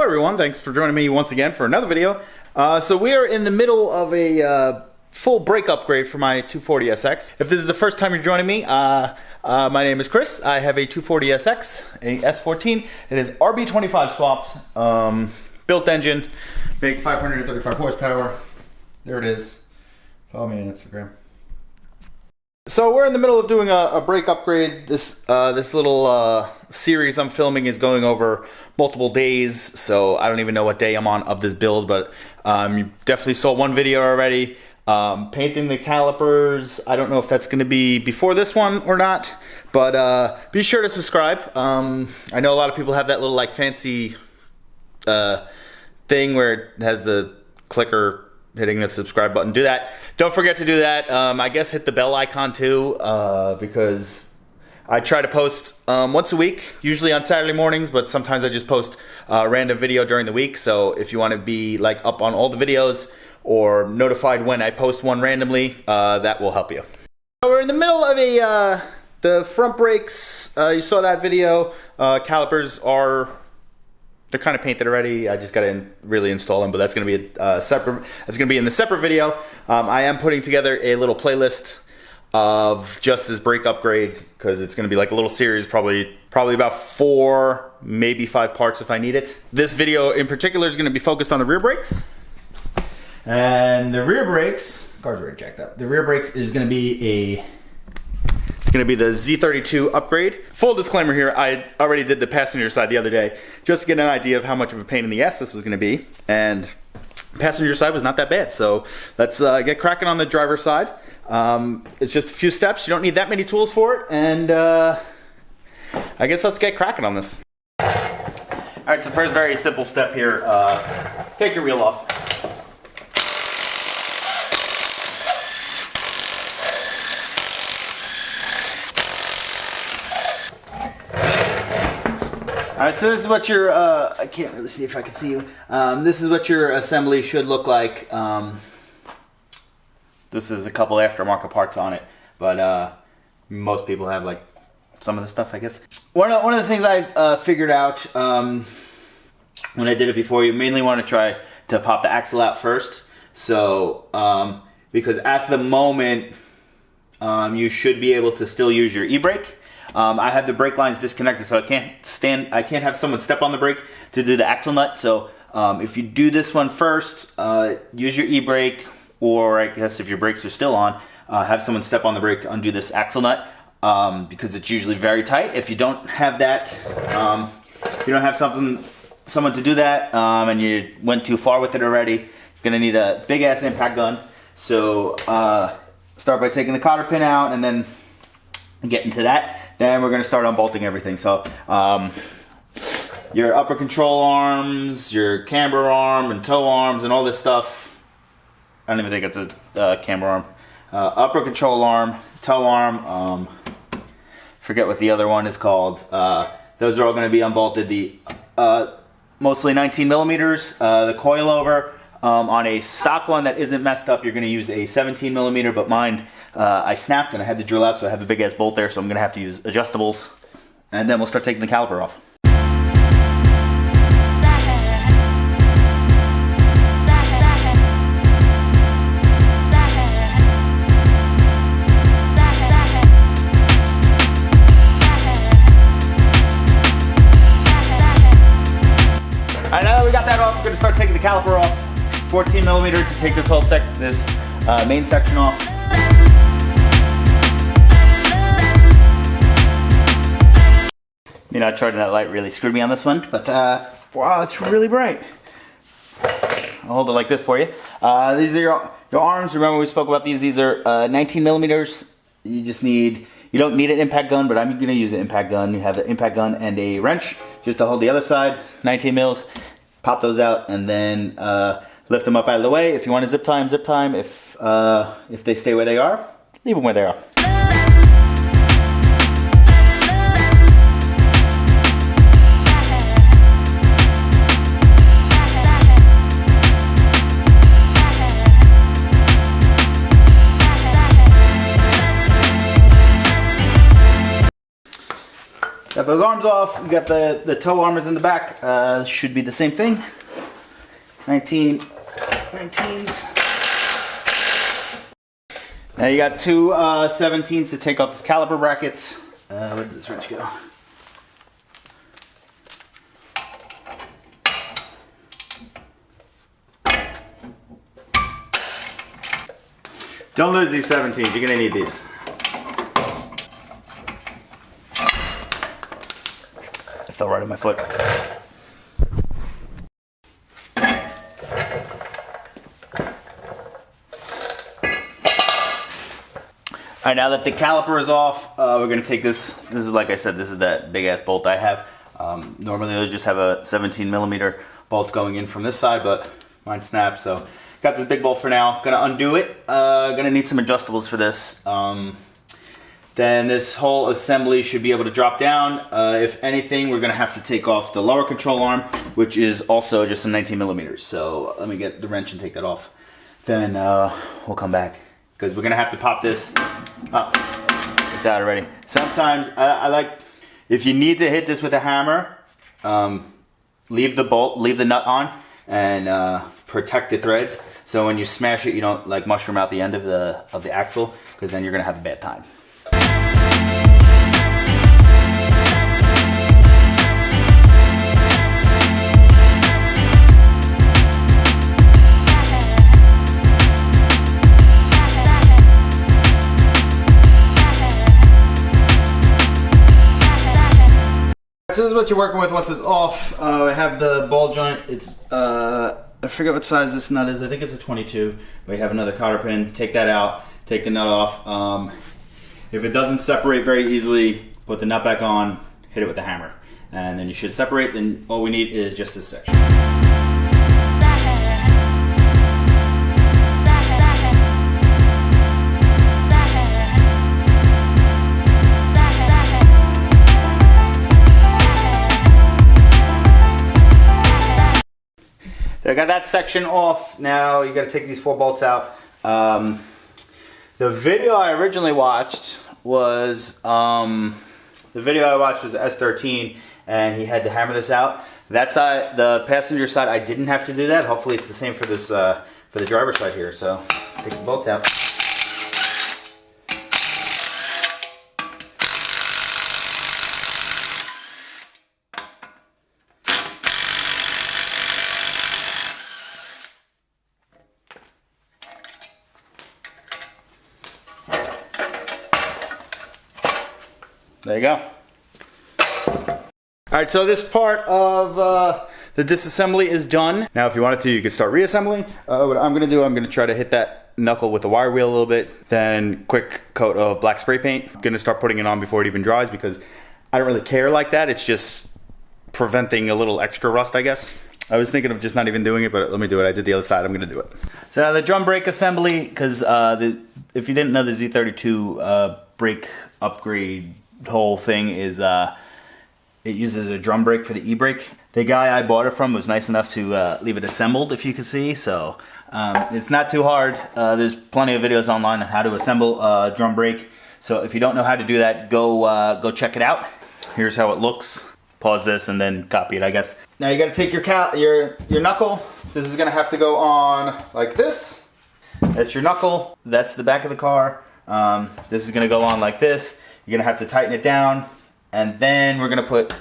everyone, thanks for joining me once again for another video. So we are in the middle of a full brake upgrade for my 240SX. If this is the first time you're joining me, my name is Chris. I have a 240SX, a S14. It is RB25 swapped, built engine, makes 535 horsepower. There it is. Follow me on Instagram. So we're in the middle of doing a brake upgrade. This little series I'm filming is going over multiple days, so I don't even know what day I'm on of this build, but you definitely saw one video already. Painting the calipers, I don't know if that's going to be before this one or not, but be sure to subscribe. I know a lot of people have that little like fancy thing where it has the clicker hitting the subscribe button. Do that. Don't forget to do that. I guess hit the bell icon too, because I try to post once a week, usually on Saturday mornings, but sometimes I just post a random video during the week. So if you want to be like up on all the videos or notified when I post one randomly, that will help you. So we're in the middle of the front brakes. You saw that video. Calipers are, they're kind of painted already. I just got to really install them, but that's going to be a separate. That's going to be in the separate video. I am putting together a little playlist of just this brake upgrade because it's going to be like a little series, probably about 4, maybe 5 parts if I need it. This video in particular is going to be focused on the rear brakes, and the rear brakes. Car's already jacked up. The rear brakes is going to be It's going to be the Z32 upgrade. Full disclaimer here, I already did the passenger side the other day just to get an idea of how much of a pain in the ass this was going to be, and passenger side was not that bad. So let's get cracking on the driver's side. It's just a few steps. You don't need that many tools for it, and I guess let's get cracking on this. Alright, so first very simple step here, take your wheel off. Alright, so this is what your, I can't really see if I can see you. This is what your assembly should look like. This is a couple aftermarket parts on it, but most people have like some of the stuff, I guess. One of the things I figured out when I did it before, you mainly want to try to pop the axle out first. So, because at the moment, you should be able to still use your e-brake. I have the brake lines disconnected, so I can't have someone step on the brake to do the axle nut. So if you do this one first, use your e-brake, or I guess if your brakes are still on, have someone step on the brake to undo this axle nut, because it's usually very tight. If you don't have that, you don't have someone to do that, and you went too far with it already, you're gonna need a big ass impact gun. So start by taking the cotter pin out and then get into that. Then we're going to start unbolting everything. So your upper control arms, your camber arm and toe arms and all this stuff. I don't even think it's a camber arm. Upper control arm, toe arm, forget what the other one is called. Those are all going to be unbolted. The mostly 19 millimeters. The coilover on a stock one that isn't messed up, you're going to use a 17 millimeter, but mine I snapped and I had to drill out, so I have a big ass bolt there, so I'm going to have to use adjustables, and then we'll start taking the caliper off. Alright, now that we got that off, we're going to start taking the caliper off. 14 millimeter to take this whole main section off. You know, charging that light really screwed me on this one, but wow, it's really bright. I'll hold it like this for you. These are your arms. Remember we spoke about these. These are 19 millimeters. You don't need an impact gun, but I'm going to use an impact gun. You have an impact gun and a wrench just to hold the other side. 19 mils. Pop those out and then lift them up out of the way. If you want to zip time, zip time. If they stay where they are, leave them where they are. Got those arms off. You got the toe armors in the back. Should be the same thing. 19s. Now you got two 17s to take off this caliper brackets. Where did this wrench go? Don't lose these 17s, you're gonna need these. It fell right on my foot. Alright, now that the caliper is off, we're gonna take this. This is, like I said, this is that big ass bolt I have. Normally I just have a 17mm bolt going in from this side, but mine snapped, so got this big bolt for now. Gonna undo it. Gonna need some adjustables for this. Then this whole assembly should be able to drop down. If anything, we're gonna have to take off the lower control arm, which is also just some 19mm. So let me get the wrench and take that off. Then we'll come back, because we're gonna have to pop this. Oh, it's out already. Sometimes I like, if you need to hit this with a hammer, leave the nut on and protect the threads. So when you smash it, you don't like mushroom out the end of the axle, because then you're gonna have a bad time. This is what you're working with once it's off. I have the ball joint. It's I forget what size this nut is. I think it's a 22. We have another cotter pin. Take that out. Take the nut off. If it doesn't separate very easily, put the nut back on. Hit it with the hammer, and then you should separate. Then all we need is just this section. I got that section off. Now you got to take these 4 bolts out. The video I originally watched was S13, and he had to hammer this out. That side, the passenger side, I didn't have to do that. Hopefully it's the same for this for the driver's side here. So take the bolts out. There you go. Alright, so this part of the disassembly is done. Now if you wanted to, you could start reassembling. What I'm going to do, I'm going to try to hit that knuckle with the wire wheel a little bit, then quick coat of black spray paint. I'm going to start putting it on before it even dries, because I don't really care like that. It's just preventing a little extra rust, I guess. I was thinking of just not even doing it, but let me do it. I did the other side. I'm going to do it. So now the drum brake assembly, because if you didn't know, the Z32 brake upgrade whole thing is it uses a drum brake for the e-brake. The guy I bought it from was nice enough to leave it assembled, if you can see. So it's not too hard. There's plenty of videos online on how to assemble a drum brake. So if you don't know how to do that, go check it out. Here's how it looks. Pause this and then copy it, I guess. Now you got to take your knuckle. This is gonna have to go on like this. That's your knuckle. That's the back of the car. This is gonna go on like this. You're gonna have to tighten it down, and then we're gonna put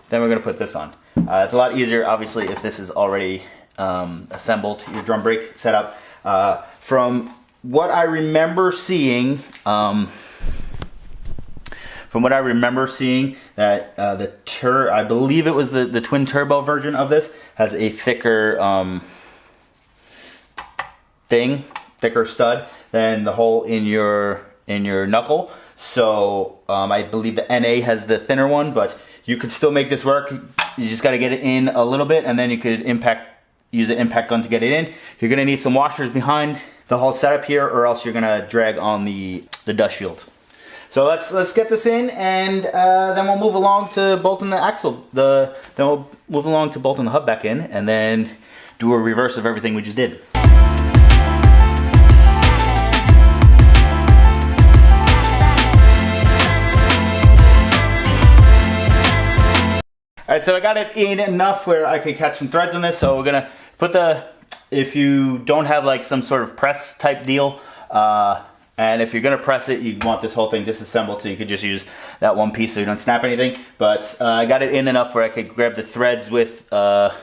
this on. It's a lot easier, obviously, if this is already assembled. Your drum brake setup. From what I remember seeing, that I believe it was the twin turbo version of this has a thicker thicker stud than the hole in your knuckle. So I believe the NA has the thinner one, but you could still make this work. You just got to get it in a little bit, and then you could use an impact gun to get it in. You're gonna need some washers behind the whole setup here, or else you're gonna drag on the dust shield. So let's get this in, and then we'll move along to bolting the axle. Then we'll move along to bolting the hub back in, and then do a reverse of everything we just did. Alright, so I got it in enough where I could catch some threads on this, so we're gonna put if you don't have like some sort of press type deal, and if you're gonna press it, you want this whole thing disassembled, so you could just use that one piece so you don't snap anything. But I got it in enough where I could grab the threads with the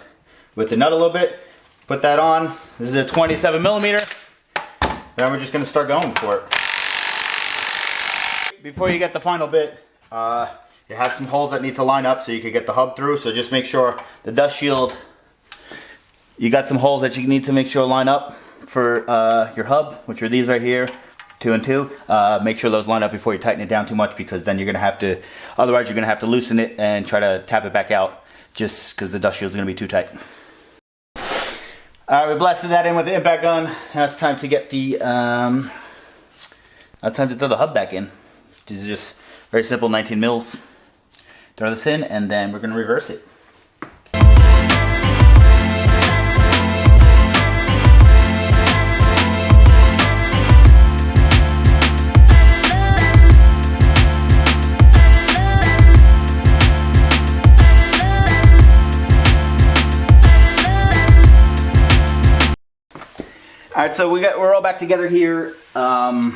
nut a little bit, put that on. This is a 27 millimeter. Then we're just gonna start going for it. Before you get the final bit, you have some holes that need to line up so you can get the hub through. So just make sure the dust shield, you got some holes that you need to make sure line up for your hub, which are these right here, 2 and 2. Make sure those line up before you tighten it down too much, because then you're gonna have to, otherwise you're gonna have to loosen it and try to tap it back out, just because the dust shield's gonna be too tight. Alright, we blasted that in with the impact gun. Now it's time to get the, now it's time to throw the hub back in. This is just very simple, 19 mils. Throw this in, and then we're gonna reverse it. All right, so we're all back together here. Gonna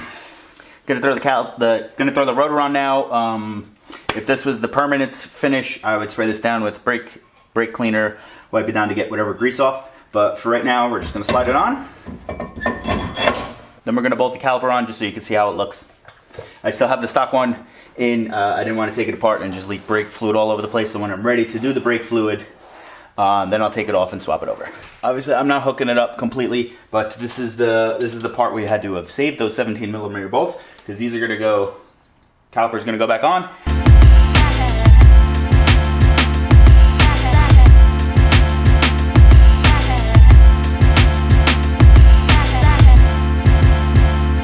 throw the rotor on now. If this was the permanent finish, I would spray this down with brake cleaner, wipe it down to get whatever grease off. But for right now, we're just gonna slide it on. Then we're gonna bolt the caliper on just so you can see how it looks. I still have the stock one in. I didn't want to take it apart and just leak brake fluid all over the place. So when I'm ready to do the brake fluid, then I'll take it off and swap it over. Obviously, I'm not hooking it up completely, but this is the part where you had to have saved those 17 millimeter bolts, because these are gonna go, caliper's gonna go back on.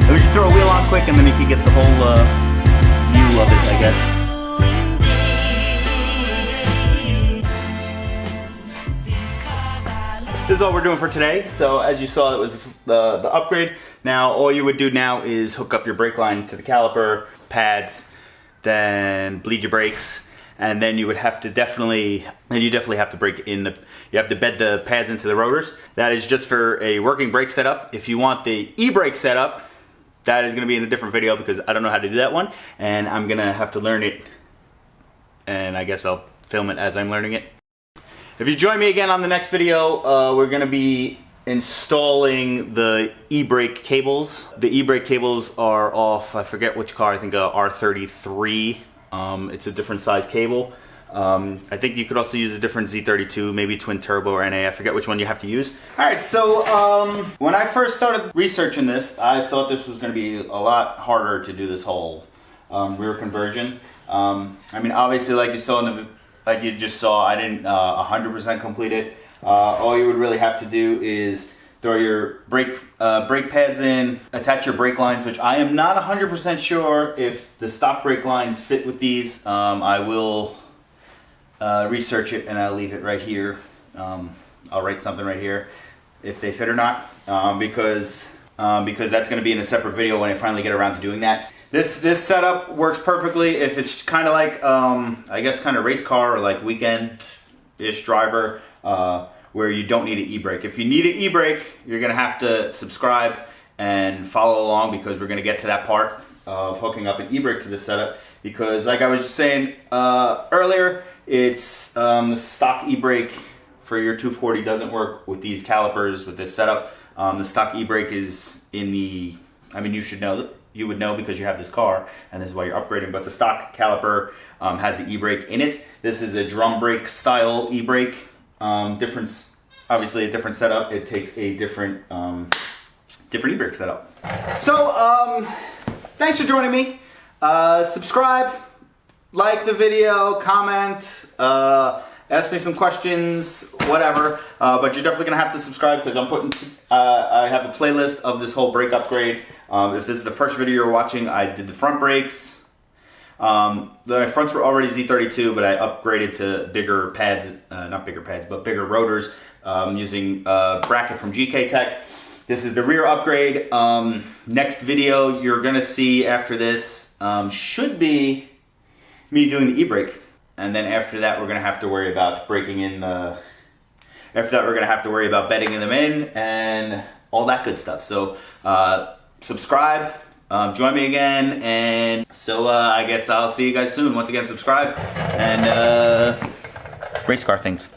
Let me just throw a wheel on quick, and then you can get the whole view of it, I guess. This is all we're doing for today. So as you saw, it was the upgrade. Now all you would do now is hook up your brake line to the caliper, pads, then bleed your brakes, and then you would have to definitely have to break in you have to bed the pads into the rotors. That is just for a working brake setup. If you want the e-brake setup, that is going to be in a different video, because I don't know how to do that one, and I'm gonna have to learn it, and I guess I'll film it as I'm learning it. If you join me again on the next video, we're gonna be installing the e-brake cables. The e-brake cables are off, I forget which car, I think R33. It's a different size cable. I think you could also use a different Z32, maybe twin turbo or NA, I forget which one you have to use. Alright, so when I first started researching this, I thought this was gonna be a lot harder to do this whole rear conversion. I mean, obviously, like you saw in the like you just saw, I didn't 100% complete it. All you would really have to do is throw your brake pads in, attach your brake lines, which I am not 100% sure if the stock brake lines fit with these. I will research it, and I'll leave it right here. I'll write something right here if they fit or not, because that's going to be in a separate video when I finally get around to doing that. This setup works perfectly if it's kind of like, I guess kind of race car or like weekend-ish driver, where you don't need an e-brake. If you need an e-brake, you're going to have to subscribe and follow along, because we're going to get to that part of hooking up an e-brake to this setup. Because like I was just saying earlier, it's the stock e-brake for your 240 doesn't work with these calipers with this setup. The stock e-brake is in the, I mean, you would know because you have this car, and this is why you're upgrading, but the stock caliper has the e-brake in it. This is a drum brake style e-brake. Obviously a different setup. It takes a different e-brake setup. So, thanks for joining me. Subscribe, like the video, comment, ask me some questions, whatever. But you're definitely gonna have to subscribe, because I'm I have a playlist of this whole brake upgrade. If this is the first video you're watching, I did the front brakes. The fronts were already Z32, but I upgraded to bigger pads, not bigger pads, but bigger rotors, using a bracket from GK Tech. This is the rear upgrade. Next video you're gonna see after this should be me doing the e-brake. And then after that, we're gonna have to worry about breaking in the. After that, we're gonna have to worry about bedding them in and all that good stuff. So subscribe, join me again, and so I guess I'll see you guys soon. Once again, subscribe and race car things.